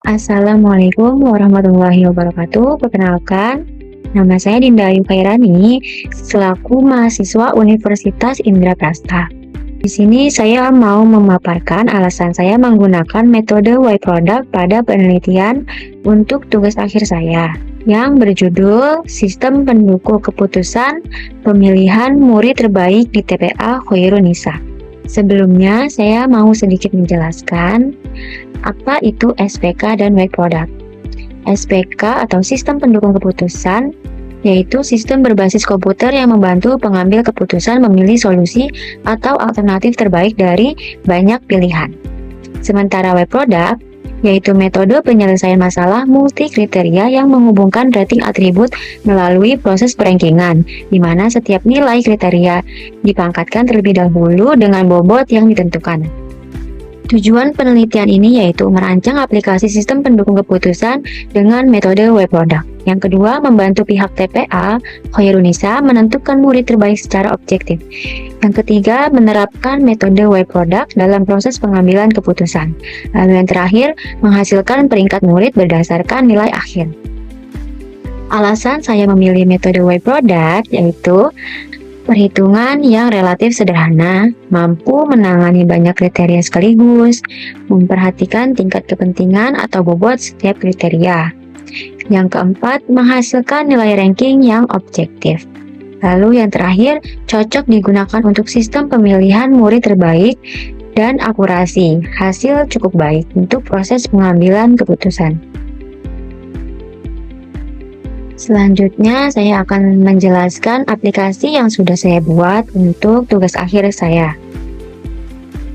Assalamualaikum warahmatullahi wabarakatuh. Perkenalkan, nama saya Dinda Ayu Khairani, selaku mahasiswa Universitas Indraprasta. Di sini saya mau memaparkan alasan saya menggunakan metode Y Product pada penelitian untuk tugas akhir saya, yang berjudul Sistem Pendukung Keputusan Pemilihan Murid Terbaik di TPA Khairunisa. Sebelumnya, saya mau sedikit menjelaskan apa itu SPK dan Y Product. SPK atau Sistem Pendukung Keputusan yaitu sistem berbasis komputer yang membantu pengambil keputusan memilih solusi atau alternatif terbaik dari banyak pilihan. Sementara Y Product yaitu metode penyelesaian masalah multi kriteria yang menghubungkan rating atribut melalui proses perankingan, di mana setiap nilai kriteria dipangkatkan terlebih dahulu dengan bobot yang ditentukan. Tujuan penelitian ini yaitu merancang aplikasi sistem pendukung keputusan dengan metode Y Product. Yang kedua, membantu pihak TPA Khairunisa menentukan murid terbaik secara objektif. Yang ketiga, menerapkan metode Y Product dalam proses pengambilan keputusan. Lalu yang terakhir, menghasilkan peringkat murid berdasarkan nilai akhir. Alasan saya memilih metode Y Product yaitu perhitungan yang relatif sederhana, mampu menangani banyak kriteria sekaligus, memperhatikan tingkat kepentingan atau bobot setiap kriteria. Yang keempat, menghasilkan nilai ranking yang objektif. Lalu yang terakhir, cocok digunakan untuk sistem pemilihan murid terbaik dan akurasi, hasil cukup baik untuk proses pengambilan keputusan. Selanjutnya, saya akan menjelaskan aplikasi yang sudah saya buat untuk tugas akhir saya.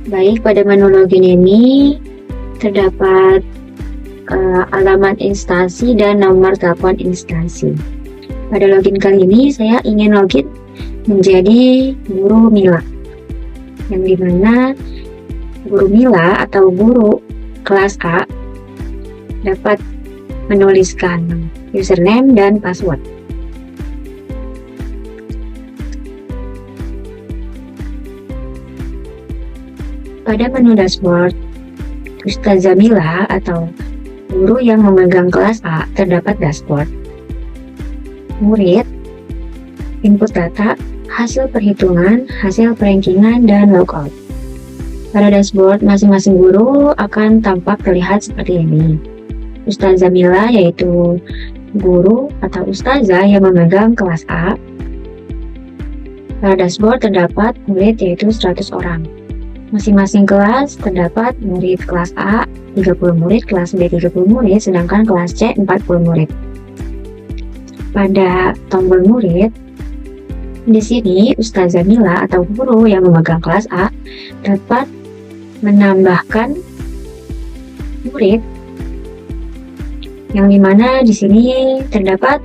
Baik, pada menu login ini terdapat alamat instansi dan nomor telepon instansi. Pada login kali ini, saya ingin login menjadi guru Mila, yang dimana guru Mila atau guru kelas A dapat menuliskan username dan password. Pada menu dashboard, Ustazah Mila atau guru yang memegang kelas A terdapat dashboard, murid, input data, hasil perhitungan, hasil perankingan, dan logout. Pada dashboard, masing-masing guru akan tampak terlihat seperti ini. Ustazah Mila yaitu guru atau ustazah yang memegang kelas A. Pada dashboard terdapat murid yaitu 100 orang. Masing-masing kelas terdapat murid kelas A 30 murid, kelas B 30 murid, sedangkan kelas C 40 murid. Pada tombol murid, di sini Ustazah Mila atau guru yang memegang kelas A dapat menambahkan murid yang dimana di sini terdapat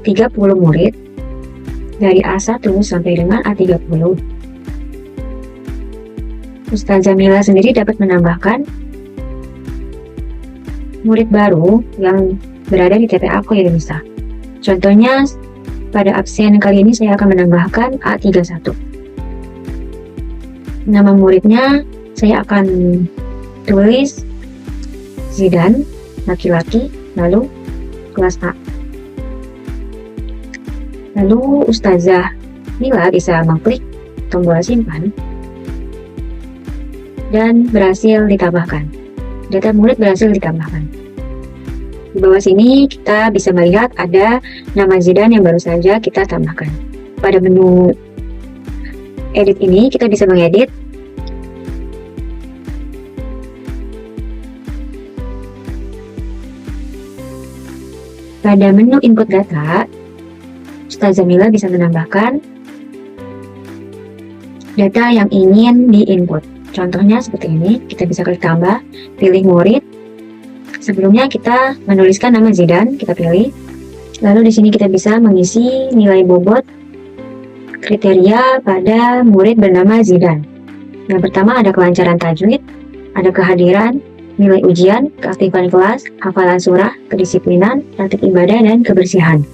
30 murid dari A1 sampai dengan A30. Ustazah Mila sendiri dapat menambahkan murid baru yang berada di TPA Khairunisa. Contohnya, pada absen kali ini saya akan menambahkan A31. Nama muridnya saya akan tulis Zidan, laki-laki, lalu kelas A. Lalu Ustazah Mila bisa mengklik tombol simpan dan berhasil ditambahkan. Data murid berhasil ditambahkan. Di bawah sini kita bisa melihat ada nama Zidan yang baru saja kita tambahkan. Pada menu edit ini kita bisa mengedit pada menu input data. Ustazah Mila bisa menambahkan data yang ingin di-input. Contohnya seperti ini, kita bisa klik tambah, pilih murid. Sebelumnya kita menuliskan nama Zidan, kita pilih. Lalu di sini kita bisa mengisi nilai bobot kriteria pada murid bernama Zidan. Yang pertama ada kelancaran tajwid, ada kehadiran, nilai ujian, keaktifan kelas, hafalan surah, kedisiplinan, praktik ibadah, dan kebersihan.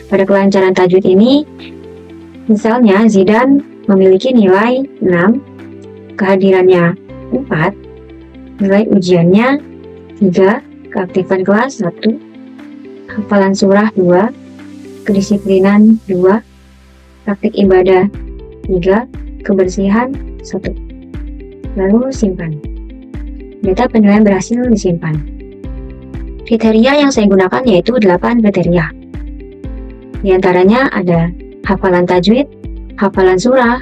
Pada kelancaran tajwid ini, misalnya Zidan memiliki nilai 6, kehadirannya 4, nilai ujiannya 3, keaktifan kelas 1, hafalan surah 2, kedisiplinan 2, praktik ibadah 3, kebersihan 1. Lalu simpan. Data penilaian berhasil disimpan. Kriteria yang saya gunakan yaitu 8 kriteria. Di antaranya ada hafalan tajwid, hafalan surah,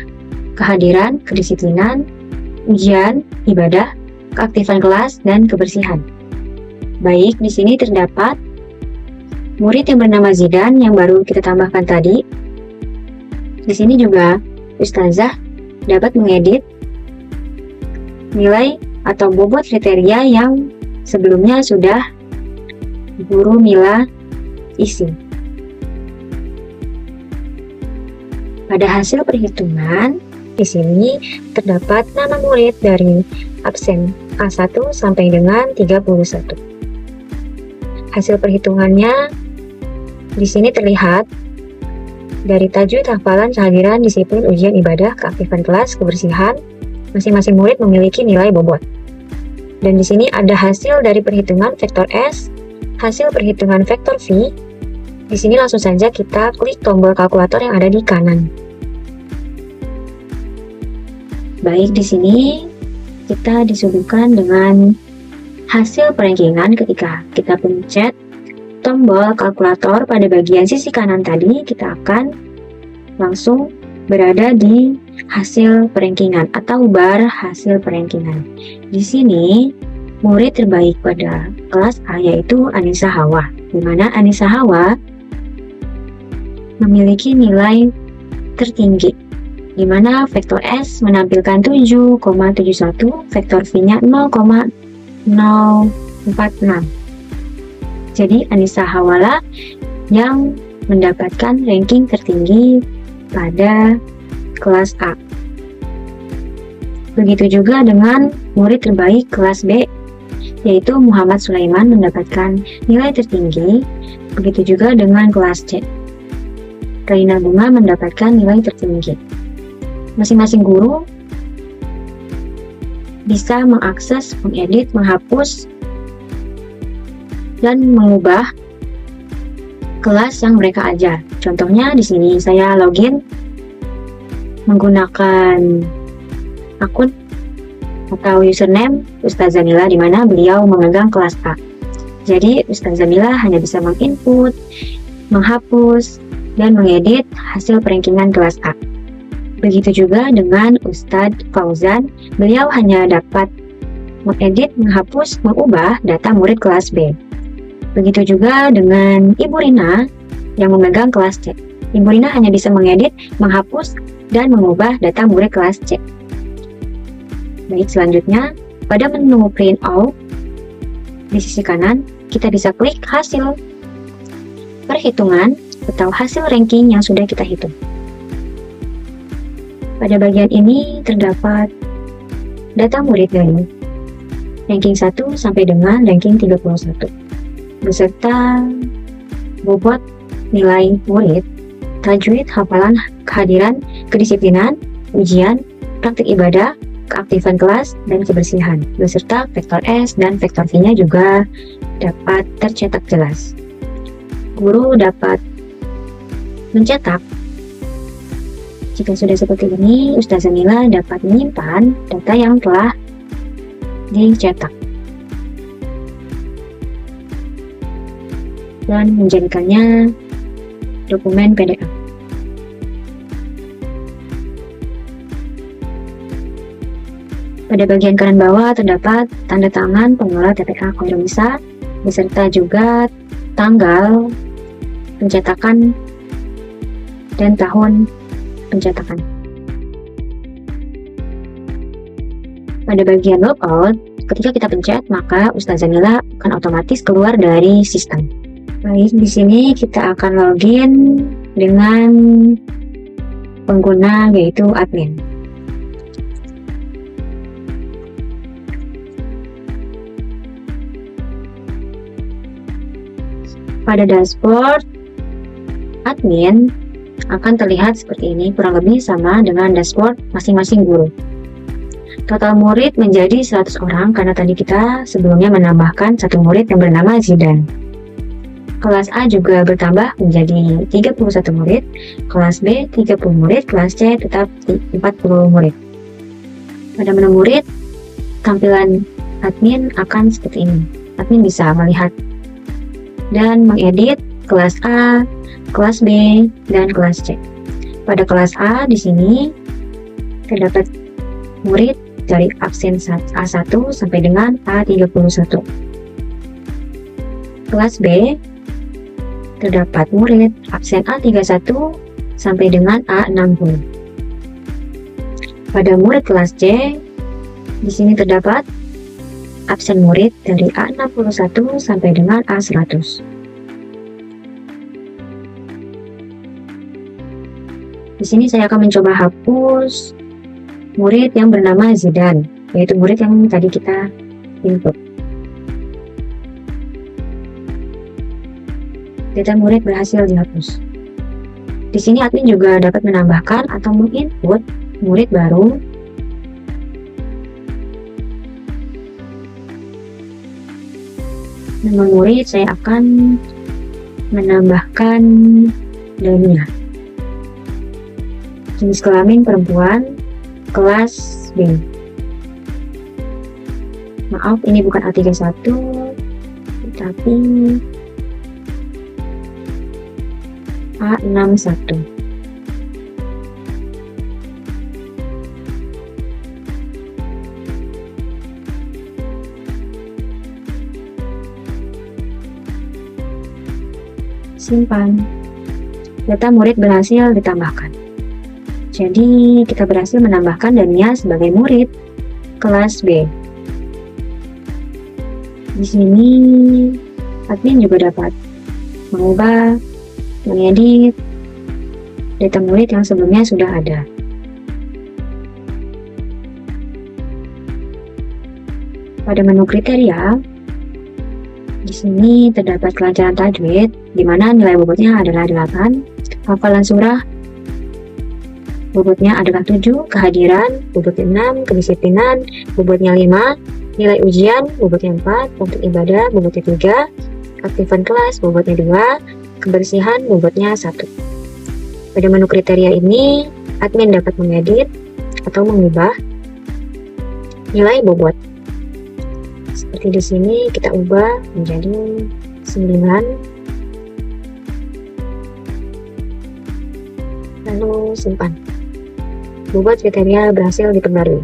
kehadiran, kedisiplinan, ujian, ibadah, keaktifan kelas, dan kebersihan. Baik, di sini terdapat murid yang bernama Zidan yang baru kita tambahkan tadi. Di sini juga Ustazah dapat mengedit nilai atau bobot kriteria yang sebelumnya sudah Guru Mila isi. Pada hasil perhitungan, di sini terdapat nama murid dari absen A1 sampai dengan 31. Hasil perhitungannya di sini terlihat dari tajwid, hafalan, kehadiran, disiplin, ujian, ibadah, keaktifan kelas, kebersihan, masing-masing murid memiliki nilai bobot. Dan di sini ada hasil dari perhitungan vektor S, hasil perhitungan vektor V. Di sini langsung saja kita klik tombol kalkulator yang ada di kanan. Baik, di sini kita disuguhkan dengan hasil perankingan ketika kita pencet tombol kalkulator pada bagian sisi kanan tadi, kita akan langsung berada di hasil perankingan atau bar hasil perankingan. Di sini murid terbaik pada kelas A yaitu Anissa Hawa, di mana Anissa Hawa memiliki nilai tertinggi, di mana vektor S menampilkan 7,71, vektor V-nya 0,046. Jadi Anissa Hawa yang mendapatkan ranking tertinggi pada kelas A. Begitu juga dengan murid terbaik kelas B, yaitu Muhammad Sulaiman mendapatkan nilai tertinggi. Begitu juga dengan kelas C. Raina Bunga mendapatkan nilai tertinggi. Masing-masing guru bisa mengakses, mengedit, menghapus, dan mengubah kelas yang mereka ajar. Contohnya di sini saya login menggunakan akun atau username Ustazah Mila, di mana beliau memegang kelas A. Jadi Ustazah Mila hanya bisa menginput, menghapus, dan mengedit hasil perankingan kelas A. Begitu juga dengan Ustadz Fauzan, beliau hanya dapat mengedit, menghapus, mengubah data murid kelas B. Begitu juga dengan Ibu Rina yang memegang kelas C. Ibu Rina hanya bisa mengedit, menghapus, dan mengubah data murid kelas C. Baik, selanjutnya pada menu print all di sisi kanan kita bisa klik hasil perhitungan atau hasil ranking yang sudah kita hitung. Pada bagian ini terdapat data murid dari ranking 1 sampai dengan ranking 31 beserta bobot nilai murid, tajwid, hafalan, kehadiran, kedisiplinan, ujian, praktik ibadah, keaktifan kelas, dan kebersihan, beserta vektor S dan vektor V-nya juga dapat tercetak jelas. Guru dapat mencetak. Jika sudah seperti ini, Ustazah Mila dapat menyimpan data yang telah dicetak dan menjadikannya dokumen PDF. Pada bagian kanan bawah terdapat tanda tangan pengelola TPA Khairunisa beserta juga tanggal pencetakan dan tahun pencetakan. Pada bagian logout, ketika kita pencet, maka Ustazah Mila akan otomatis keluar dari sistem. Baik, di sini kita akan login dengan pengguna yaitu admin. Pada dashboard admin akan terlihat seperti ini, kurang lebih sama dengan dashboard masing-masing guru. Total murid menjadi 100 orang karena tadi kita sebelumnya menambahkan satu murid yang bernama Zidan. Kelas A juga bertambah menjadi 31 murid, kelas B 30 murid, kelas C tetap 40 murid. Pada menu murid, tampilan admin akan seperti ini. Admin bisa melihat dan mengedit kelas A, kelas B, dan kelas C. Pada kelas A di sini terdapat murid dari absen A1 sampai dengan A31. Kelas B terdapat murid absen A31 sampai dengan A60. Pada murid kelas C, di sini terdapat absen murid dari A61 sampai dengan A100. Di sini saya akan mencoba hapus murid yang bernama Zidan, yaitu murid yang tadi kita input. Data murid berhasil dihapus. Di sini admin juga dapat menambahkan atau menginput murid baru nama murid. Saya akan menambahkan Dania, jenis kelamin perempuan, kelas B. Maaf, ini bukan A31 tapi A61. Simpan. Data murid berhasil ditambahkan. Jadi kita berhasil menambahkan Dania sebagai murid kelas B. Di sini admin juga dapat mengubah, mengedit data murid yang sebelumnya sudah ada. Pada menu kriteria, di sini terdapat kelancaran tajwid, di mana nilai bobotnya adalah 8, hafalan surah bobotnya adalah 7, kehadiran bobotnya 6, kedisiplinan bobotnya 5, nilai ujian bobotnya 4, untuk ibadah bobotnya 3, aktifan kelas bobotnya 2, kebersihan bobotnya 1. Pada menu kriteria ini, admin dapat mengedit atau mengubah nilai bobot. Seperti di sini kita ubah menjadi 9, lalu simpan. Bobot kriteria berhasil diperbarui.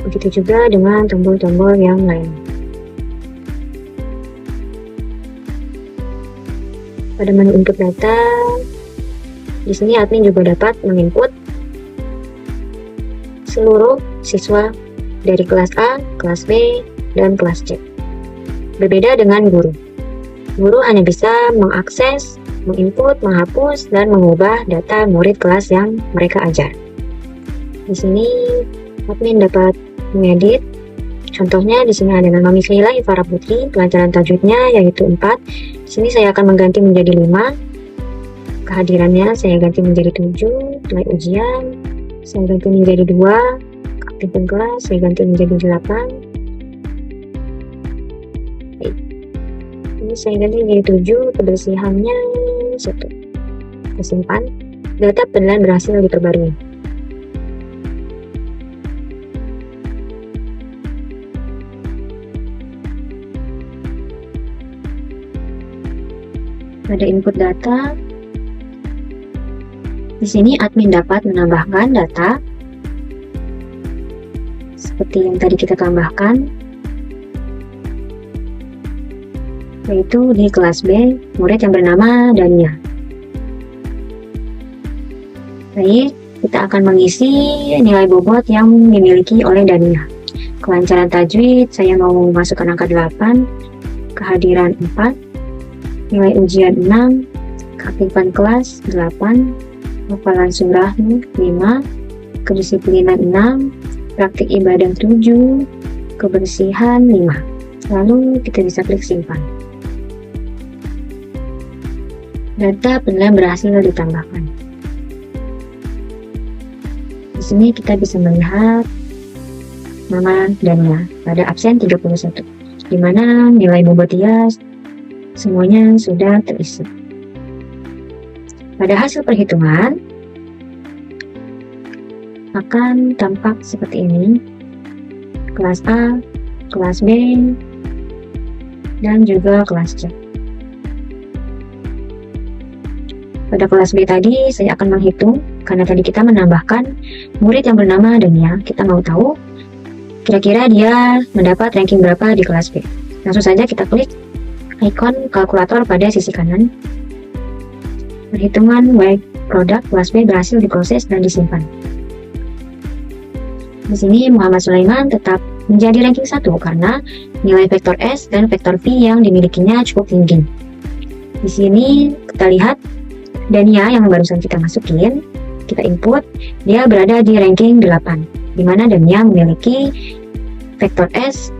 Begitu juga dengan tombol-tombol yang lain. Pada menu input data, di sini admin juga dapat menginput seluruh siswa dari kelas A, kelas B, dan kelas C. Berbeda dengan guru. Guru hanya bisa mengakses, menginput, menghapus, dan mengubah data murid kelas yang mereka ajar. Di sini admin dapat mengedit. Contohnya di sini ada nama Miss Lila Ifara Putri, kelancaran tajwidnya yaitu 4. Di sini saya akan mengganti menjadi 5. Kehadirannya saya ganti menjadi 7. Nilai ujian saya ganti menjadi 2. Aktifan kelas saya ganti menjadi 8. Baik. Ini saya ganti menjadi 7. Kebersihannya 1. Tersimpan. Data penilaian berhasil diperbarui. Pada input data, di sini admin dapat menambahkan data seperti yang tadi kita tambahkan, yaitu di kelas B, murid yang bernama Dania. Baik, kita akan mengisi nilai bobot yang dimiliki oleh Dania. Kelancaran tajwid, saya mau memasukkan angka 8, kehadiran 4, nilai ujian 6, keaktifan kelas 8, hafalan surah 5, kedisiplinan 6, praktik ibadah 7, kebersihan 5. Lalu kita bisa klik simpan. Data penilaian berhasil ditambahkan. sini kita bisa melihat nama Dania pada absen 31, di mana nilai bobot dia semuanya sudah terisi. Pada hasil perhitungan akan tampak seperti ini: kelas A, kelas B, dan juga kelas C. Pada kelas B tadi saya akan menghitung, karena tadi kita menambahkan murid yang bernama Dania. Kita mau tahu kira-kira dia mendapat ranking berapa di kelas B. Langsung saja kita klik ikon kalkulator pada sisi kanan. Perhitungan Y produk kelas B berhasil diproses dan disimpan. Di sini Muhammad Sulaiman tetap menjadi ranking 1 karena nilai vektor S dan vektor V yang dimilikinya cukup tinggi. Di sini kita lihat Dania yang barusan kita masukin, kita input, dia berada di ranking 8, di mana Dania memiliki vektor S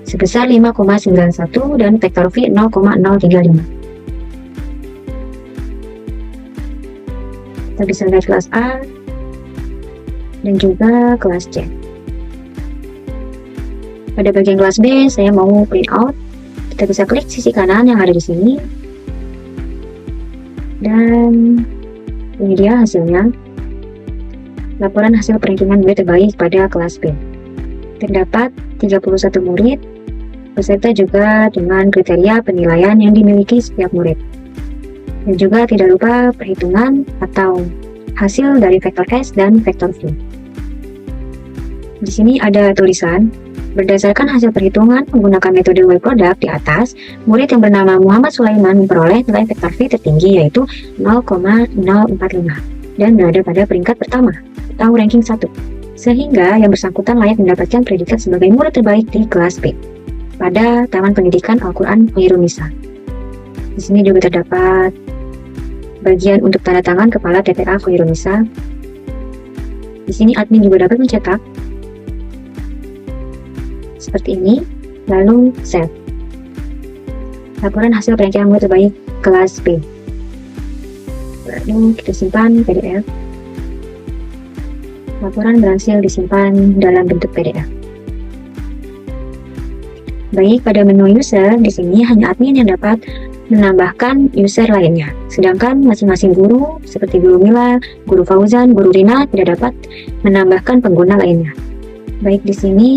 sebesar 5,91 dan vektor V 0,035. Kita bisa lihat kelas A dan juga kelas C. Pada bagian kelas B, saya mau print out. Kita bisa klik sisi kanan yang ada di sini. Dan ini dia hasilnya. Laporan hasil perhitungan murid terbaik pada kelas B. Terdapat 31 murid, beserta juga dengan kriteria penilaian yang dimiliki setiap murid. Dan juga tidak lupa perhitungan atau hasil dari vektor S dan vektor V. Di sini ada tulisan, berdasarkan hasil perhitungan menggunakan metode Y product di atas, murid yang bernama Muhammad Sulaiman memperoleh nilai vektor V tertinggi yaitu 0,045 dan berada pada peringkat pertama atau ranking 1, sehingga yang bersangkutan layak mendapatkan predikat sebagai murid terbaik di kelas B pada Taman Pendidikan Al-Quran Khairunisa. Di sini juga terdapat bagian untuk tanda tangan Kepala TPA Khairunisa. Di sini admin juga dapat mencetak seperti ini, lalu save. Laporan hasil perencanaan murid terbaik kelas B. Lalu kita simpan PDF. Laporan berhasil disimpan dalam bentuk PDF. Baik, pada menu user di sini hanya admin yang dapat menambahkan user lainnya, sedangkan masing-masing guru seperti Guru Mila, Guru Fauzan, Guru Rina tidak dapat menambahkan pengguna lainnya. Baik, di sini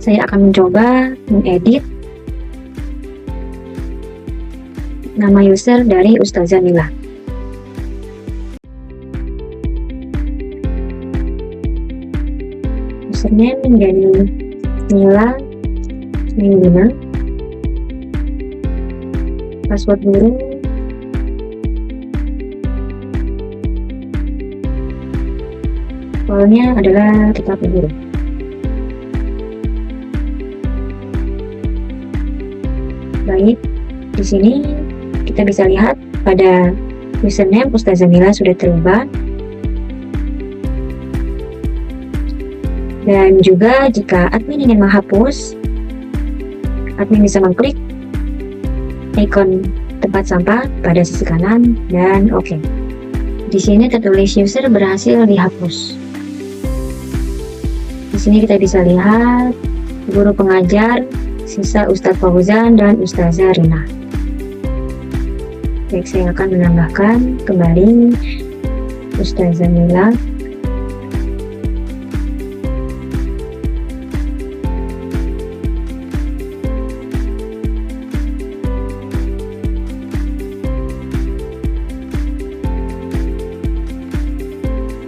saya akan mencoba mengedit nama user dari Ustazah Mila. Username menjadi Mila 95. Password guru awalnya adalah tetap guru. Baik, di sini kita bisa lihat pada username Ustazah Mila sudah terubah. Dan juga jika admin ingin menghapus, admin bisa mengklik ikon tempat sampah pada sisi kanan dan oke. Di sini tertulis user berhasil dihapus. Di sini kita bisa lihat guru pengajar, sisa Ustadz Fauzan dan Ustazah Rina. Baik, saya akan menambahkan kembali Ustazah Mila.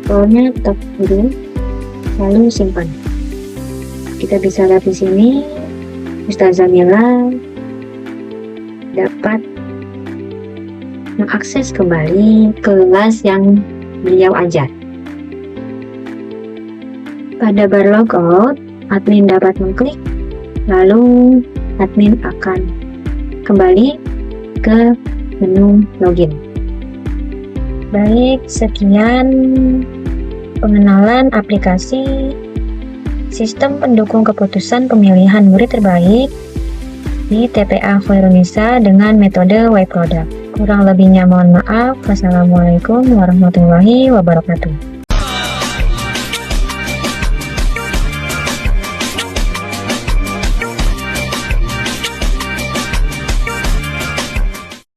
Awalnya tetap guru, lalu simpan. Kita bisa lihat di sini Ustazah Mila dapat mengakses kembali kelas yang beliau ajar. Pada bar logout, admin dapat mengklik, lalu admin akan kembali ke menu login. Baik, sekian pengenalan aplikasi Sistem Pendukung Keputusan Pemilihan Murid Terbaik di TPA Khairunisa dengan metode Y product. Kurang lebihnya mohon maaf. Wassalamualaikum warahmatullahi wabarakatuh.